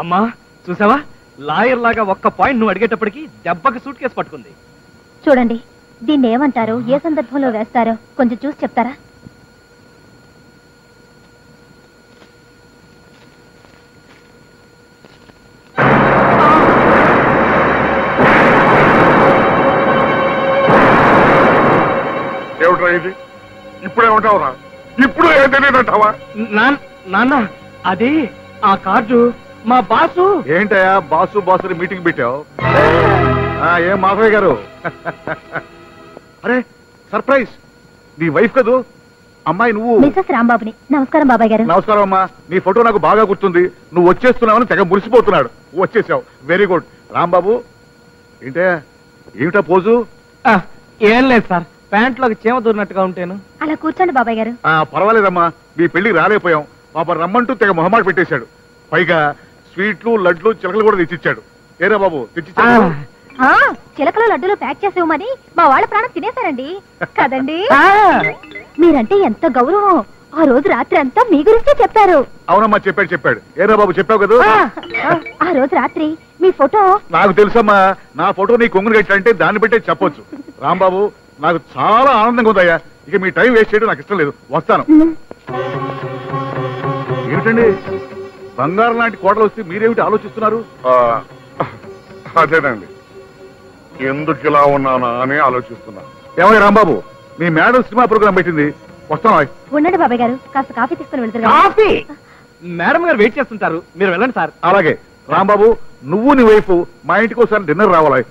అమ్మా చూసావా, లాయర్ లాగా ఒక్క పాయింట్ నువ్వు అడిగేటప్పటికి దెబ్బకి సూట్ కేసు పట్టుకుంది. చూడండి, దీన్ని ఏమంటారో, ఏ సందర్భంలో వేస్తారో కొంచెం చూసి చెప్తారా? ఏమిట్రా ఇది? ఇప్పుడేమంటావురా? ఇప్పుడు ఏం తెలియదంటావా? నాన్న, అది ఆ కార్డు మా బాసు. ఏంటయ్యా బాసు బాసు మీటింగ్ పెట్టావు? ఏం మాధవయ్య గారు? అరే సర్ప్రైజ్, నీ వైఫ్ కదూ అమ్మాయి? నువ్వు? మిసెస్ రాంబాబుని. నమస్కారం బాబాయ్ గారు. నమస్కారం అమ్మా. నీ ఫోటో నాకు బాగా గుర్తుంది. నువ్వు వచ్చేస్తున్నావని తెగ మురిసిపోతున్నాడు. వచ్చేసావు, వెరీ గుడ్. రాంబాబు ఏంటే, ఏమిటా పోజు? ఏం లేదు సార్, ప్యాంట్లోకి చీమ దూరినట్టుగా ఉంటాను. అలా కూర్చోండి బాబాయ్ గారు. పర్వాలేదమ్మా, మీ పెళ్లికి రాలేకపోయాం. పాప రమ్మంటూ తెగ మొహమాట పెట్టేశాడు. పైగా స్వీట్లు లడ్లు చిలకలు కూడా తెచ్చిచ్చాడు. ఏరా బాబు తెచ్చిచ్చాడు? చిలకల లడ్డూలు ప్యాక్ చేసేవమని మా వాళ్ళ ప్రాణం తినేశారండి కదండి. మీరంటే ఎంత గౌరవం. ఆ రోజు రాత్రి అంతా మీ గురించే చెప్పారు. అవునమ్మా చెప్పాడు. ఏరా బాబు చెప్పావు కదా. ఆ రోజు రాత్రి మీ ఫోటో. నాకు తెలుసమ్మా, నా ఫోటో నీ కొంగులు కట్టాలంటే దాన్ని బట్టే చెప్పొచ్చు. రాంబాబు నాకు చాలా ఆనందంగా ఉందయ్యా. ఇక మీ టైం వేస్ట్ చేయడం నాకు ఇష్టం లేదు. వస్తాను. ఏమిటండి బంగారం లాంటి కోటలు వస్తే మీరేమిటి ఆలోచిస్తున్నారు? అదేనండి, ఎందుకు ఇలా ఉన్నానా అని ఆలోచిస్తున్నా. ఏమయ్య రాంబాబు, మీ మేడం సినిమా ప్రోగ్రాం పెట్టింది, వస్తాను. ఉండండి బాబాయ్ గారు, కాస్త కాఫీ తీసుకుని వెళ్తారు. కాఫీ? మేడం గారు వెయిట్ చేస్తుంటారు, మీరు వెళ్ళండి సార్. అలాగే. రాంబాబు నువ్వు నీ వైఫ్ మా ఇంటికి ఒకసారి డిన్నర్ రావాలి.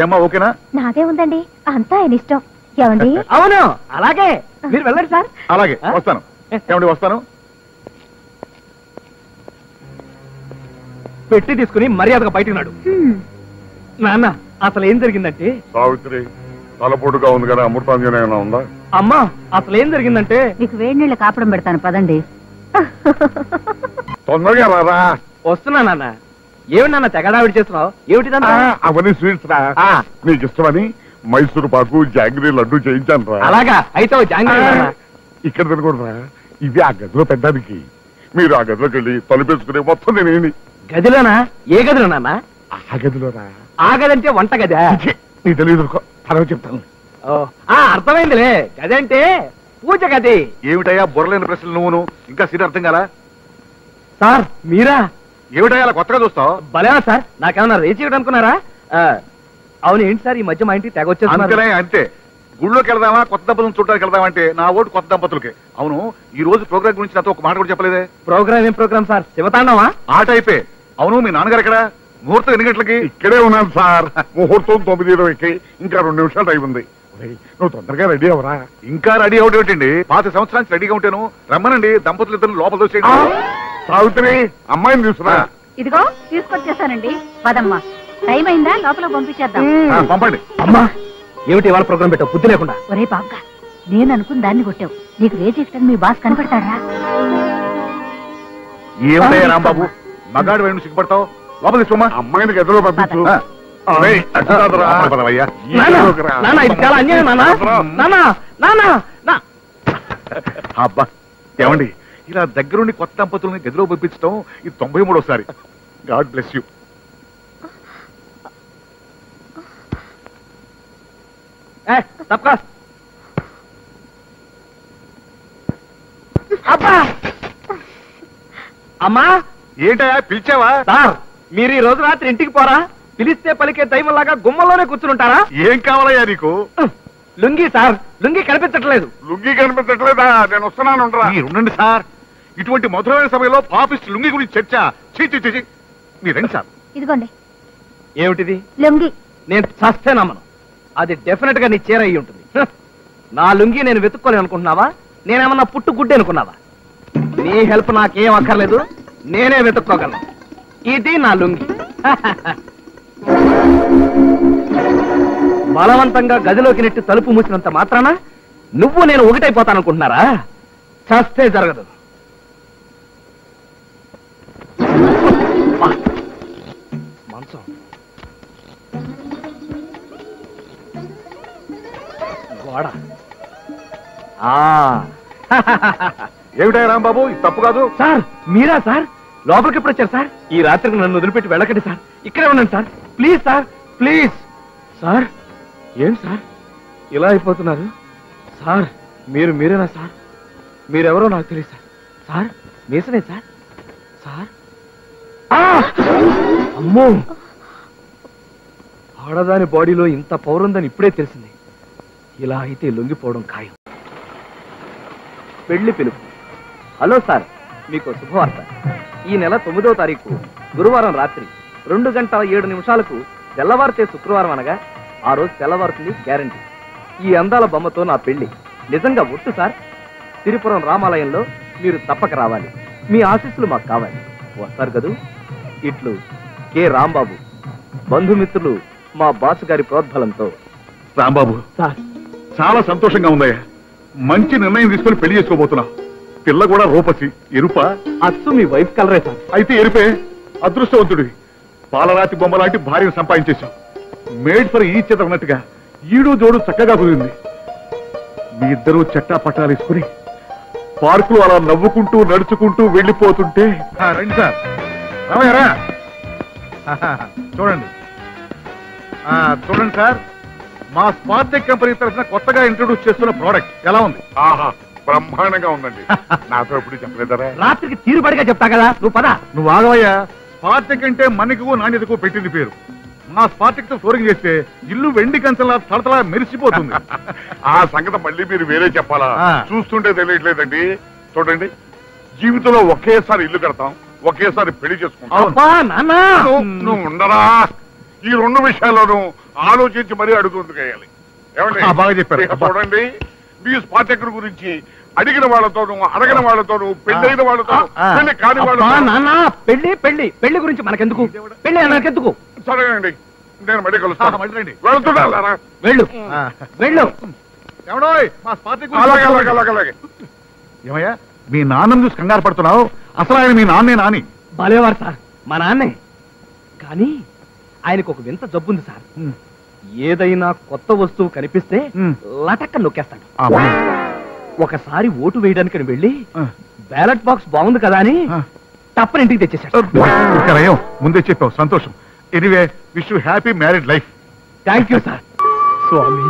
ఏమ్మా ఓకేనా? నాదే ఉందండి, అంతా ఆయన ఇష్టం. ఏమండి? అవును అలాగే, మీరు వెళ్ళండి సార్. అలాగే వస్తాను. ఏమండి వస్తాను. పెట్టి తీసుకుని మర్యాదగా బయటకు నాడు. నాన్న అసలు ఏం జరిగిందంటే, సావిత్రి తలపోటుగా ఉంది కదా, అమృతాంజనేయన ఉందా? అమ్మా అసలు ఏం జరిగిందంటే, మీకు వేడి నీళ్ళు కాపడం పెడతాను పదండి. తొందరగా రారా. వస్తున్నా నాన్న. ఏమి నాన్న తెగడావిడి చేస్తున్నావు? ఏమిటిదన్నా? అవన్నీ స్వీట్స్ రా. నీకు ఇష్టమని మైసూరు పాకు జాంగ్రీ లడ్డు చేయించాను రా. అలాగా, అయితే జాంగ్రీ ఇక్కడ తినకూడదురా, ఇది ఆ గదిలో పెట్టడానికి. మీరు ఆ గదిలోకి వెళ్ళి తలుపేసుకునే మొత్తం నేనేమి. గదిలోనా? ఏ గదిలో నాన్న? ఆ గదిలోరా. ఆ గది అంటే వంట గదా? నీ తెలియదు, తర్వాత చెప్తాను. అర్థమైందిలే, గది అంటే పూజ గది. ఏమిటయ్యా బుర్రలేని ప్రశ్నలు నువ్వును? ఇంకా సీట్ అర్థం కాలా? సార్ మీరా? ఏమిటయ్యా అలా కొత్తగా చూస్తావు? భలేనా సార్, నాకేమన్నా రేచి ఇవ్వడం అనుకున్నారా? అవును ఏంటి సార్, ఈ మధ్య మా ఇంటికి తెగ వచ్చేస్తున్నారు. అంతే, గుళ్ళోకి వెళ్దామా కొత్త దంపతులను చూడడానికి వెళ్దామా అంటే నా ఓటు కొత్త దంపతులకి. అవును, ఈ రోజు ప్రోగ్రామ్ గురించి నాతో ఒక మాట కూడా చెప్పలేదే. ప్రోగ్రామ్ ఏం ప్రోగ్రామ్ సార్? శివతాండవా? ఆట అయిపోయి. అవును, మీ నాన్నగారు ఎక్కడ? ముహూర్తం ఎన్ని గంటలకి? ఇక్కడే ఉన్నాను సార్. ముహూర్తం 9:20కి, ఇంకా 2 నిమిషాలు టైం ఉంది. నువ్వు తొందరగా రెడీ అవరా. ఇంకా రెడీ అవడం ఏంటండి? 5 సంవత్సరానికి రెడీగా ఉంటాను. రమ్మనండి, దంపతులు ఇద్దరు లోపల దోసేయండి. సావిత్రి అమ్మాయిని తీసుకురా. ఇదిగో తీసుకొచ్చేసానండి, పదమ్మా. టైం అయిందా? లోపల పంపించేద్దాం. పంపండి. అమ్మా ఏమిటి ఇవాళ ప్రోగ్రామ్ పెట్టావు? బుద్ధి లేకుండా. ఒరే బాబుగా, నేను అనుకుని దాన్ని కొట్టావు. నీకు రేజెక్టని మీ బాస్ కనపడతాడా? ఏమిటయ్యా రాంబాబు, మగాడు వేణు సిగ్గుపడతావు? లోపల తీసుకోమా. అమ్మాయిని గదిలో పంపించు. అబ్బా ఏమండి, ఇలా దగ్గరుండి కొత్త దంపతుల్ని గదిలో పంపించడం ఇది 93వసారి. God bless you. అమ్మా ఏంటయ్యా పిలిచావా? సార్ మీరు ఈ రోజు రాత్రి ఇంటికి పోరా? పిలిస్తే పలికే దైవంలాగా గుమ్మలోనే కూర్చుంటారా? ఏం కావాలయ్యా నీకు? లుంగి సార్, లుంగి కనిపించట్లేదు. లుంగి కనిపించట్లేదా? నేను వస్తున్నాను. ఉండండి సార్, ఇటువంటి మధురమైన సమయంలో పాపిస్ట్ లుంగి గురించి చర్చ. చీ మీరు రండి సార్. ఇదిగోండి. ఏమిటిది? లుంగి. నేను చస్తే నమ్మను. అది డెఫినెట్ గా నీ చీర అయి ఉంటుంది. నా లుంగి నేను వెతుక్కోలేను అనుకుంటున్నావా? నేనేమన్నా పుట్టు గుడ్డి అనుకున్నావా? నీ హెల్ప్ నాకేం అక్కర్లేదు, నేనే వెతుక్కోగలను. ఇది నా లుంగి. బలవంతంగా గదిలోకి నెట్టి తలుపు మూసినంత మాత్రాన నువ్వు నేను ఒకటైపోతాననుకుంటున్నారా? చస్తే జరగదు. మంచం గోడ. ఏమిటా రాంబాబు, ఇది తప్పు కాదు. సార్ మీరా సార్? లోపలికి ఎప్పుడు వచ్చారు సార్? ఈ రాత్రికి నన్ను వదిలిపెట్టి వెళ్ళకండి సార్, ఇక్కడే ఉండండి sir, please sir, please sir. ఏం సార్ ఇలా అయిపోతున్నారు సార్? మీరేనా సార్? మీరెవరో నాకు తెలియదు సార్. సార్ మీసనే సార్? సార్ అమ్మో, ఆడదాని బాడీలో ఇంత పౌరుందని ఇప్పుడే తెలిసింది. ఇలా అయితే లొంగిపోవడం ఖాయం. పెళ్లి పిలుపు. హలో సార్, మీకు శుభవార్త. ఈ నెల 9వ తారీఖు గురువారం రాత్రి 2:07 తెల్లవారితే శుక్రవారం అనగా ఆ రోజు తెల్లవారుతుంది గ్యారంటీ. ఈ అందాల బొమ్మతో నా పెళ్లి నిజంగా ఒట్టు సార్. తిరుపురం రామాలయంలో మీరు తప్పక రావాలి. మీ ఆశీస్సులు మాకు కావాలి. వస్తారు కదూ? ఇట్లు కె రాంబాబు, బంధుమిత్రులు, మా బాసు గారి ప్రోద్బలంతో. రాంబాబు, సార్ చాలా సంతోషంగా ఉందయ్యా. మంచి నిర్ణయం తీసుకుని పెళ్లి చేసుకోబోతున్నా. పిల్ల కూడా రూపసి. ఎరుప? అచ్చు మీ వైఫ్ కలరే సార్. అయితే ఎరుపే. అదృష్టవంతుడివి. పాలరాతి బొమ్మ లాంటి భార్యను సంపాదించేశాం. మేడ్ ఫర్ ఈచ్ అదర్ అన్నట్టుగా ఈడు జోడు చక్కగా కుదిరింది. మీ ఇద్దరూ చట్టా పట్టాలు వేసుకుని పార్కులు అలా నవ్వుకుంటూ నడుచుకుంటూ వెళ్ళిపోతుంటే. రండి సార్, రామయ్యారా? చూడండి చూడండి సార్, మా స్పార్టెక్ కంపెనీ తరఫున కొత్తగా ఇంట్రొడ్యూస్ చేస్తున్న ప్రోడక్ట్ ఎలా ఉంది? ఆహా, బ్రహ్మాండంగా ఉందండి. నాతో ఎప్పుడు చెప్పలేదరా? రాత్రికి తీరుబడిగా చెప్తా కదా, నువ్వు పద. నువ్వు ఆగవయ్యా. స్పార్టెక్ అంటే మనకు నాణ్యతకు పెట్టింది పేరు. మా స్పార్టెక్ తో ఫ్లోరింగ్ చేస్తే ఇల్లు వెండి కంచలా తడతలా మెరిసిపోతుంది. ఆ సంగతి మళ్ళీ మీరు వేరే చెప్పాలా? చూస్తుంటే తెలియట్లేదండి. చూడండి, జీవితంలో ఒకేసారి ఇల్లు కడతాం, ఒకేసారి పెళ్లి చేసుకుంటాం. నువ్వు ఉండరా? ఈ 2 విషయాల్లోనూ ఆలోచించి మరీ అడుగుతుంది చేయాలి. బాగా చెప్పారు. చూడండి, మీ స్పార్టెక్ గురించి అడిగిన వాళ్ళతోనూ అడగిన వాళ్ళతోనూ పెళ్ళైన వాళ్ళతో పెళ్లి కాని వాళ్ళతో. పెళ్లి గురించి మనకెందుకు? పెళ్లి మనకెందుకు? సరేనండి, నేను మళ్ళీ కలుస్తాను. వెళ్తున్నా. వెళ్ళు వెళ్ళు. ఎవడో మా స్పార్టెక్. అలాగే. ఏమయ్యా, మీ నాన్నను చూసి కంగారు పడుతున్నావు? అసలు ఆయన మీ నాన్నే. నాని బాలేవారు సార్, మా నాన్నే. కానీ ఆయనకు ఒక వింత జబ్బుంది సార్. ఏదైనా కొత్త వస్తువు కనిపిస్తే లటక్క నొక్కేస్తాడు. ఒకసారి ఓటు వేయడానికి వెళ్ళి బ్యాలెట్ బాక్స్ బాగుంది కదా అని తప్పని ఇంటికి తెచ్చేసాడు. ముందే చెప్పావు, సంతోషం. Anyway, wish you happy married life. Thank you sir. స్వామి,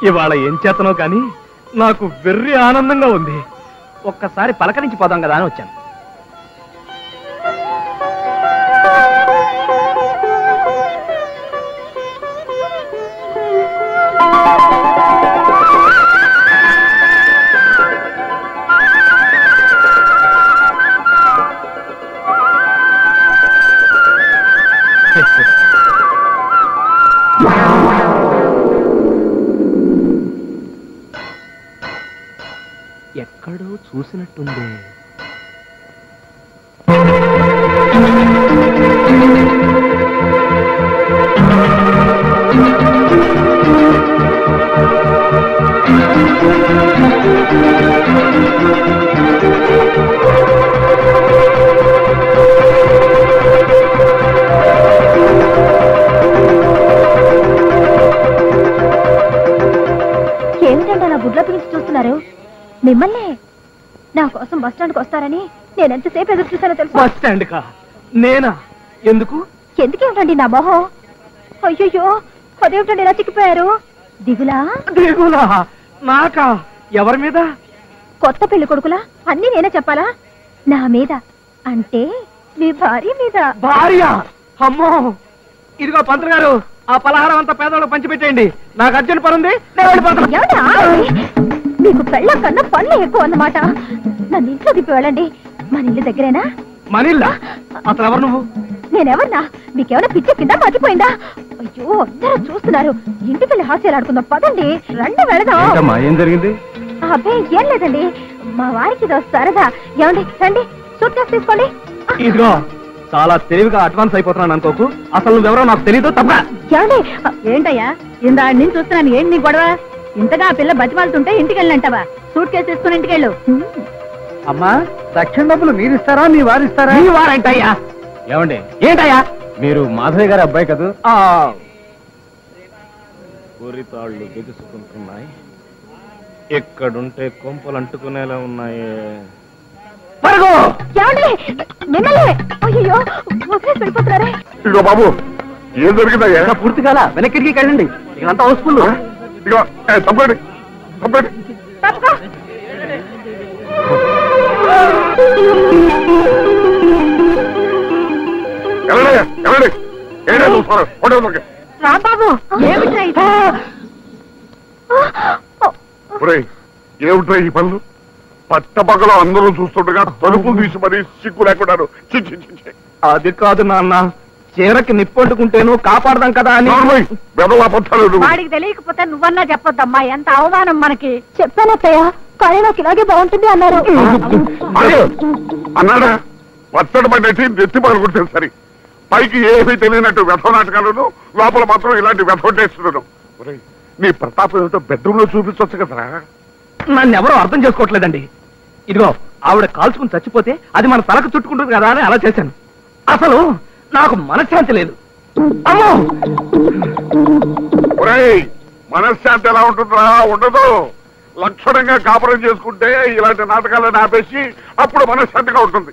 ఇవాళ ఏం చేతనో కానీ నాకు వెర్రి ఆనందంగా ఉంది. ఒక్కసారి పలకరించి పోదాం కదా అని వచ్చాను. ఎక్కడో చూసినట్టుంది. ఏమిటంటే అలా గుడ్ల పిలిచి చూస్తున్నారు? మిమ్మల్ని. నా కోసం బస్ స్టాండ్కి వస్తారని నేను ఎంతసేపు ఎదురు చూసానో తెలుసు. బస్ స్టాండ్ కా? నేనా? ఎందుకు? ఎందుకేమిటండి నా మొహం? అయ్యో, అదేమిటండి ఇలా చిక్కిపోయారు? దిగులా? దిగులా? నాకా? ఎవరి మీద? కొత్త పెళ్లి కొడుకులా అన్ని నేనే చెప్పాలా? నా మీద అంటే మీ భార్య మీద. భార్య? అమ్మో! ఇదిగో పంతులు గారు, ఆ పలహారం అంతా పేదవాళ్ళకి పంచిపెట్టేయండి. నాకు అర్జెంట్ పని ఉంది, నేను వెళ్ళిపోతాను. మీకు పెళ్ళ కన్నా పనులు ఎక్కువ అన్నమాట. నన్ను ఇంట్లో దిప్పి వెళ్ళండి. మన ఇల్లు దగ్గరేనా? మన ఇల్లా? అసలు ఎవరు నువ్వు? నేనెవరినా? మీకేమైనా పిచ్చి కింద మర్చిపోయిందా? అయ్యో, అందరూ చూస్తున్నారు. ఇంటికి వెళ్ళి హాస్యాలు ఆడుకుందాం. పదండి, రండి వెళదాం. ఏం జరిగింది? అబ్బే, ఏం లేదండి. మా వారికి ఇదో సరదా. ఏమండి, రండి, సూట్ కేసు తీసుకోండి. ఇదిగో, చాలా తెలివిగా అడ్వాన్స్ అయిపోతున్నాను అనుకోకు. అసలు నువ్వెవరో నాకు తెలీదు. తప్ప. ఏమండి? ఏంటయ్యా, ఇందా నేను చూస్తున్నాను. ఏంటి నీ గొడవ? ఇంతగా ఆ పిల్ల బతిమాలుతుంటే ఇంటికి వెళ్ళంటావా? సూట్ కేసు తీసుకుని ఇంటికి వెళ్ళు. అమ్మా, దక్షిణ డబ్బులు మీరు ఇస్తారా మీ వారు ఇస్తారా? మీ వారంటయ్యా. ఏమండి? ఏంటయ్యా? మీరు మాధవి గారి అబ్బాయి కదా? ఊరితాళ్ళు బిగుసుకుంటున్నాయి. ఎక్కడుంటే కొంపలు అంటుకునేలా ఉన్నాయి. పరుగు. ఏమండి మిమ్మల్ని అయ్యో వదిలేసి వెళ్ళిపోతున్నారే. ఇదిగో బాబు ఏం జరిగిందయ్యా? ఇంకా పూర్తి కాల వెనక్కి వెళ్ళండి, ఇదంతా హౌస్ఫుల్. ఇదిగో తప్పండి తప్పండి. తప్పుకో. వెళ్ళండి వెళ్ళండి. ఏడే చూస్తారు హోటల్. రాంబాబు ఏమిటా ఇది? ఏమిటో ఈ పనులు? పట్టపక్కలో అందరూ చూస్తుండగా తలుపులు తీసి మరీ సిగ్గు లేకున్నారు. అది కాదు నాన్న, చీరకి నిప్పొట్టుకుంటేను కాపాడదాం కదా అని. వాడికి తెలియకపోతే నువ్వన్నా చెప్పొద్దమ్మా, ఎంత అవమానం మనకి. చెప్పానత్తయ్య, కానీ నాకు ఇలాగే బాగుంటుంది అన్నారు. అన్నాడా? పచ్చడి పడినట్టు నెత్తి పగలు కొట్టాను సరే. పైకి ఏమీ తెలియనట్టు వ్యథ నాటకాలను, లోపల మాత్రం ఇలాంటి వ్యథ టేస్తున్నాను. నీ ప్రతాపం ఏమిటో బెడ్రూమ్ లో చూపించవచ్చు కదరా. నన్ను ఎవరో అర్థం చేసుకోవట్లేదండి. ఇదిగో ఆవిడ కాల్చుకుని చచ్చిపోతే అది మన తలకు చుట్టుకుంటుంది కదా అని అలా చేశాను. అసలు నాకు మనశ్శాంతి లేదు. అమ్మో, మనశ్శాంతి ఎలా ఉంటుందా? ఉండదు. లక్షణంగా కాపురం చేసుకుంటే ఇలాంటి నాటకాలను ఆపేసి అప్పుడు మనశ్శాంతిగా ఉంటుంది.